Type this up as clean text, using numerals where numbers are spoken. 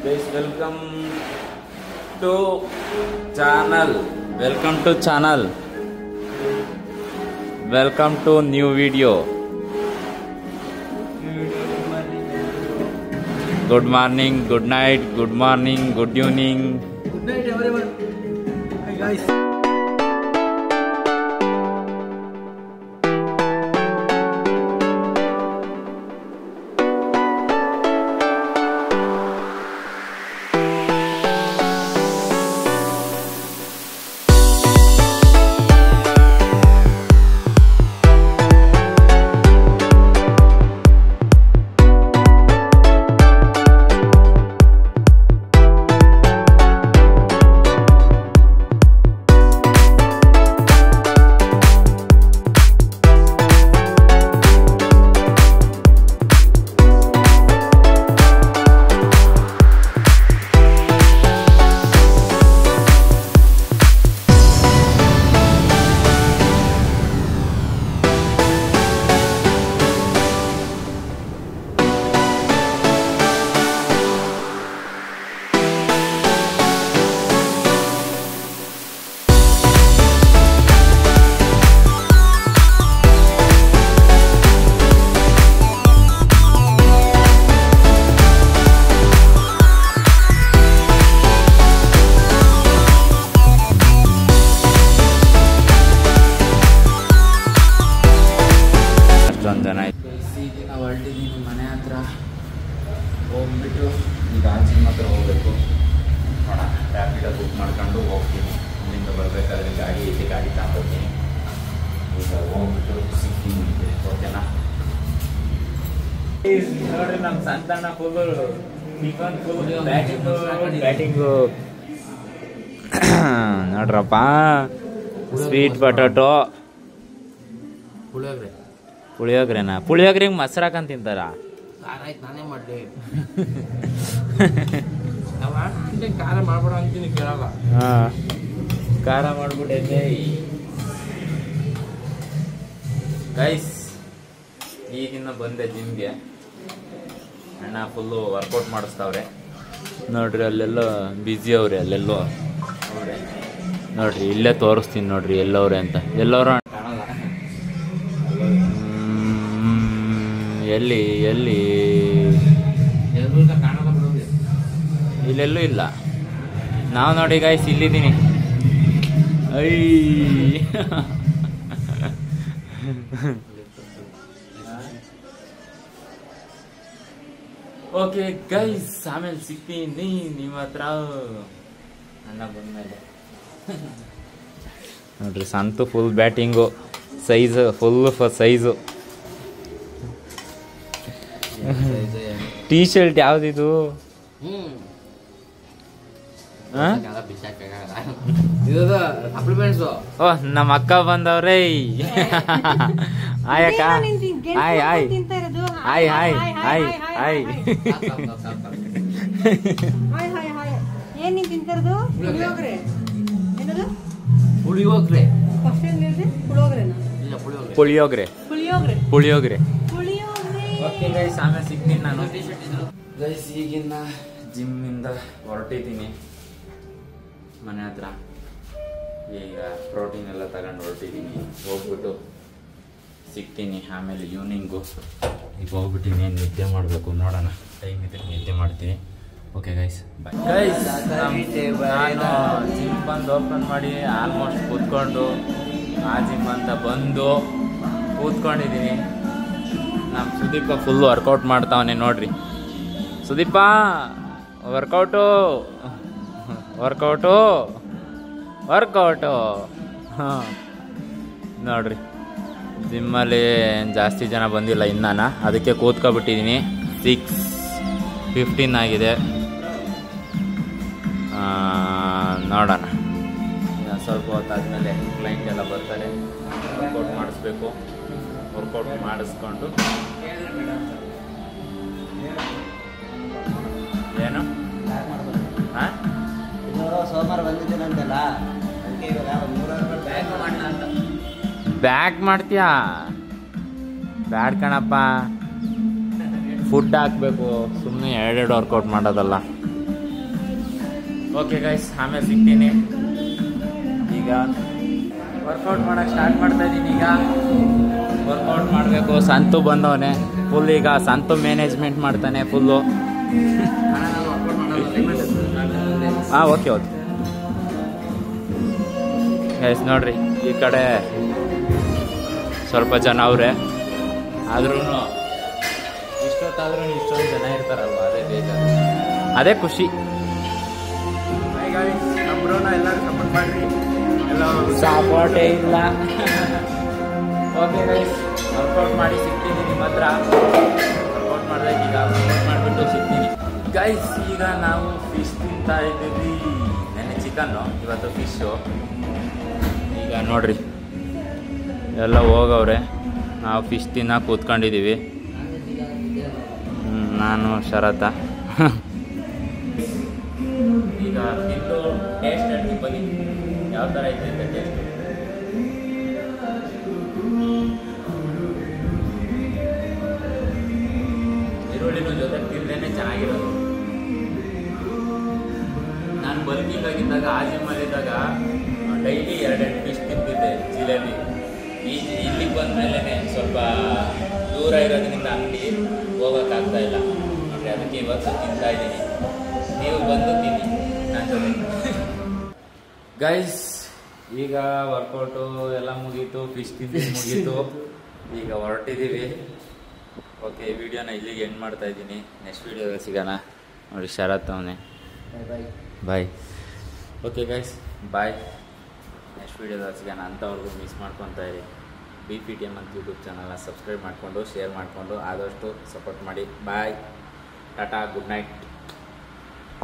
Guys, welcome to channel. Welcome to channel. Welcome to new video. Good morning, good night, good morning, good evening. Good night everyone. Hi guys. ಹೊರಟಿದ್ದೀನಿ ಮನೆ ಹತ್ರ ಹೋಗ್ಬಿಟ್ಟು ಈಗ gym ಹತ್ರ ಹೋಗ್ಬೇಕು. ನೋಡೋಣ, Rapido book ಮಾಡ್ಕೊಂಡು ಹೋಗ್ತೀನಿ. ಇಲ್ಲಿಂದ ಬರಬೇಕಾದ್ರೆ ಗಾಡಿ ಐತೆ, ಗಾಡಿ ತಗೊಂಡ್ಬರ್ತೀನಿ. ಈಗ ಹೋಗ್ಬಿಟ್ಟು ಸಿಗ್ತೀನಿ, ಓಕೆನಾ? ನೋಡ್ರಿ ನಮ್ಮ ಸಂತಾನ ಬ್ಯಾಟಿಂಗು ನೋಡ್ರಪ್ಪ. Sweet potato ಪುಳಿಯೋಗ್ರೆನಾ? ಪುಳಿಯೋಗ್ರೆಗೆ ಮೊಸರು ಹಾಕಂತ ತಿಂತಾರ? ನಾನೇ ಮಾಡಲಿ ಖಾರ ಮಾಡ್ಬೇಡ ಅಂತೀನಿ, ಕೇಳಲ್ಲ. ಹಾಂ, ಖಾರ ಮಾಡ್ಬಿಟ್ಟೈತೆ ಗೈಸ್. ಈಗಿನ್ನ ಬಂದೆ ಜಿಮ್ಗೆ. ಅಣ್ಣ ಫುಲ್ಲು ವರ್ಕೌಟ್ ಮಾಡಿಸ್ತಾವ್ರೆ ನೋಡ್ರಿ. ಅಲ್ಲೆಲ್ಲೋ ಬ್ಯುಸಿ ಅವ್ರೆ, ಅಲ್ಲೆಲ್ಲೋ ಅವ್ರೆ ನೋಡ್ರಿ. ಇಲ್ಲೇ ತೋರಿಸ್ತೀನಿ ನೋಡ್ರಿ ಎಲ್ಲವ್ರೆ ಅಂತ. ಎಲ್ಲವ್ರು ಕಾಣಲ್ಲ. ಎಲ್ಲಿ ಎಲ್ಲಿ ಇಲ್ಲೆಲ್ಲೂ ಇಲ್ಲ. ನಾವು ನೋಡಿ ಗೈಸ್ ಇಲ್ಲಿದ್ದೀನಿ. ಐ ಓಕೆ ಗೈಸ್, ಆಮೇಲೆ ಸಿಗ್ತೀನಿ ನಿಮ್ಮ ಹತ್ರ ಅಣ್ಣ ಬಂದ್ಮೇಲೆ. ನೋಡ್ರಿ Santu full batting, size full size. T shirt ಯಾವ್ದಿದು? ಓಹ್, ನಮ್ಮ ಅಕ್ಕ ಬಂದವ್ರೇ. ಹಾಯ್ ಅಕ್ಕ. Hi hi hi hi hi hi. ಏನ್ ನೀನ್ ತಿಂತಾರದು? ಪುಳಿಯೋಗರೆ. ಏನದು? ಪುಳಿಯೋಗರೆ. ಪುಳಿಯೋಗರೆ. ಪುಳಿಯೋಗರೆ. ಪುಳಿಯೋಗರೆ. ಪುಳಿಯೋಗರೆ. ಓಕೆ ಗೈಸ್, ಆಮೇಲೆ ಸಿಗ್ತೀನಿ ನಾನು. ಗೈಸ್, ಈಗಿನ ಜಿಮ್ಮಿಂದ ಹೊರಟಿದ್ದೀನಿ ಮನೆ ಹತ್ರ. ಈಗ ಪ್ರೋಟೀನ್ ಎಲ್ಲ ತಗೊಂಡು ಹೊರಟಿದ್ದೀನಿ. ಹೋಗ್ಬಿಟ್ಟು ಸಿಗ್ತೀನಿ ಆಮೇಲೆ ಈವ್ನಿಂಗು. ಈಗ ಹೋಗ್ಬಿಟ್ಟು ಏನು ನಿದ್ದೆ ಮಾಡಬೇಕು, ನೋಡೋಣ. ಟೈಮ್ ಇದ್ರೆ ನಿದ್ದೆ ಮಾಡ್ತೀನಿ. ಓಕೆ ಗೈಸ್, ಬಾಯ್. ಗೈಸ್, ನಾನು ಜಿಮ್ ಬಂದು ಓಪನ್ ಮಾಡಿ ಆಲ್ಮೋಸ್ಟ್ ಕೂತ್ಕೊಂಡು, ಆ ಜಿಮ್ ಅಂತ ಬಂದು ಕೂತ್ಕೊಂಡಿದ್ದೀನಿ. ನಮ್ಮ ಸುದೀಪ ಫುಲ್ ವರ್ಕೌಟ್ ಮಾಡ್ತಾವನೆ ನೋಡ್ರಿ. Sudeep, workout workout workout. ಹಾಂ, ನೋಡ್ರಿ ಜಿಮ್ಮಲ್ಲಿ ಜಾಸ್ತಿ ಜನ ಬಂದಿಲ್ಲ ಇನ್ನಾನ, ಅದಕ್ಕೆ ಕೂತ್ಕೊಬಿಟ್ಟಿದ್ದೀನಿ. 6:15 ಆಗಿದೆ. ನೋಡೋಣ, ಸ್ವಲ್ಪ ಹೊತ್ತಾದ್ಮೇಲೆ ಕ್ಲೈಂಟ್ ಎಲ್ಲ ಬರ್ತಾರೆ. ವರ್ಕೌಟ್ ಮಾಡಿಸ್ಬೇಕು. ವರ್ಕೌಟ್ ಮಾಡಿಸ್ಕೊಂಡು ಏನು ಹಾಂ ಸೋಮವಾರ ಬಂದಿದ್ದೀನಂತಲ್ಲ, ಬ್ಯಾಕ್ ಮಾಡ್ತೀಯಾ? ಬ್ಯಾಡ್ ಕಣಪ್ಪ, ಫುಡ್ ಹಾಕ್ಬೇಕು, ಸುಮ್ಮನೆ ಎರಡೆರಡು ವರ್ಕೌಟ್ ಮಾಡೋದಲ್ಲ. ಓಕೆ ಗೈಸ್, ಆಮೇಲೆ ಸಿಗ್ತೀನಿ. ಈಗ ವರ್ಕೌಟ್ ಮಾಡೋಕ್ಕೆ ಸ್ಟಾರ್ಟ್ ಮಾಡ್ತಾ ಇದ್ದೀನಿ. ಈಗ ವರ್ಕೌಟ್ ಮಾಡಬೇಕು. ಸಂತು ಬಂದವನೆ ಫುಲ್. ಈಗ ಸಂತು ಮ್ಯಾನೇಜ್ಮೆಂಟ್ ಮಾಡ್ತಾನೆ ಫುಲ್ಲು. ಹಾಂ, ಓಕೆ ಓಕೆ ಗೈಸ್. ನೋಡ್ರಿ ಈ ಕಡೆ ಸ್ವಲ್ಪ ಜನ ಅವರೇ, ಆದ್ರೂ ಇಷ್ಟೊತ್ತಾದ್ರೂ ಇಷ್ಟೊಂದು ಜನ ಇರ್ತಾರಲ್ವ, ಅದೇ ಬೇಜಾರು, ಅದೇ ಖುಷಿ. ನಮ್ಮನ್ನ ಎಲ್ಲರೂ ಸಪೋರ್ಟ್ ಮಾಡ್ರಿ. ಎಲ್ಲ ಸಪೋರ್ಟೇ ಇಲ್ಲ. ಓಕೆ ಗೈಸ್, ವರ್ಕೌಟ್ ಮಾಡಿ ಸಿಗ್ತೀನಿ ನಿಮ್ಮ ಹತ್ರ. ವರ್ಕೌಟ್ ಮಾಡಿದಾಗ ಈಗ ವರ್ಕೌಟ್ ಮಾಡಿಬಿಟ್ಟು ಸಿಗ್ತೀನಿ ಗೈಸ್. ಈಗ ನಾವು ಫಿಶ್ ತಿಂತಾ ಇದ್ದೀವಿ. ನೆನ್ನೆ ಚಿಕನ್ನು, ಇವತ್ತು ಫಿಶ್ಶು. ಈಗ ನೋಡ್ರಿ ಎಲ್ಲ ಹೋಗವ್ರೆ, ನಾವು ಫಿಶ್ ತಿನ್ನಕ್ಕೆ ಕೂತ್ಕೊಂಡಿದ್ದೀವಿ. ನಾನು ಶರತ. ಈಗ ತಿಂದು ಟೇಸ್ಟ್ ಹೇಳ್ತೀನಿ ಬನ್ನಿ, ಯಾವ ಥರ ಐತೆ ಅಂತ ಟೇಸ್ಟ್. ಈರುಳ್ಳಿನ ಜೊತೆ ತಿಂದ್ರೇನೆ ಚೆನ್ನಾಗಿರೋದು. ನಾನು ಬಲ್ಕಿಂಗಾಗಿದ್ದಾಗ, ಆಜಿಮಲ್ಲಿದ್ದಾಗ ಡೈಲಿ 2 ಫಿಶ್ ತಿಂತಿದ್ದೆ ಜಿಲೇಬಿ. ಇಲ್ಲಿಗೆ ಬಂದಮೇಲೆ ಸ್ವಲ್ಪ ದೂರ ಇರೋದ್ರಿಂದ ಅಂಗಡಿ ಹೋಗೋಕ್ಕಾಗ್ತಾ ಇಲ್ಲ ನೋಡ್ರಿ, ಅದಕ್ಕೆ ಇವತ್ತು ತಿಂತಾ ಇದ್ದೀನಿ. ನೀವು ಬಂದು ತಿನ್ನಿ ನನ್ನ ಜೊತೆ ಗೈಸ್. ಈಗ ವರ್ಕೌಟು ಎಲ್ಲ ಮುಗೀತು, ಫಿಶ್ ತಿಂದು ಮುಗೀತು. ಈಗ ಹೊರಟಿದ್ದೀವಿ. ಓಕೆ, ಈ ವಿಡಿಯೋನ ಇಲ್ಲಿಗೆ ಎಂಡ್ ಮಾಡ್ತಾ ಇದ್ದೀನಿ. ನೆಕ್ಸ್ಟ್ ವಿಡಿಯೋದಲ್ಲಿ ಸಿಗೋಣ. ನೋಡಿ ಶರತ್ ಅವನೇ. ಬಾಯ್. ಓಕೆ ಗೈಸ್, ಬಾಯ್. ನೆಕ್ಸ್ಟ್ ವಿಡಿಯೋದಲ್ಲಿ ಸಿಗೋಣ. ಅಂಥವ್ರಿಗೂ ಮಿಸ್ ಮಾಡ್ಕೊತಾ ಇರಿ. BPTM ಅಂತ ಯೂಟ್ಯೂಬ್ ಚಾನಲ್ನ ಸಬ್ಸ್ಕ್ರೈಬ್ ಮಾಡಿಕೊಂಡು, ಶೇರ್ ಮಾಡಿಕೊಂಡು ಆದಷ್ಟು ಸಪೋರ್ಟ್ ಮಾಡಿ. ಬಾಯ್, ಟಾಟಾ, ಗುಡ್ ನೈಟ್.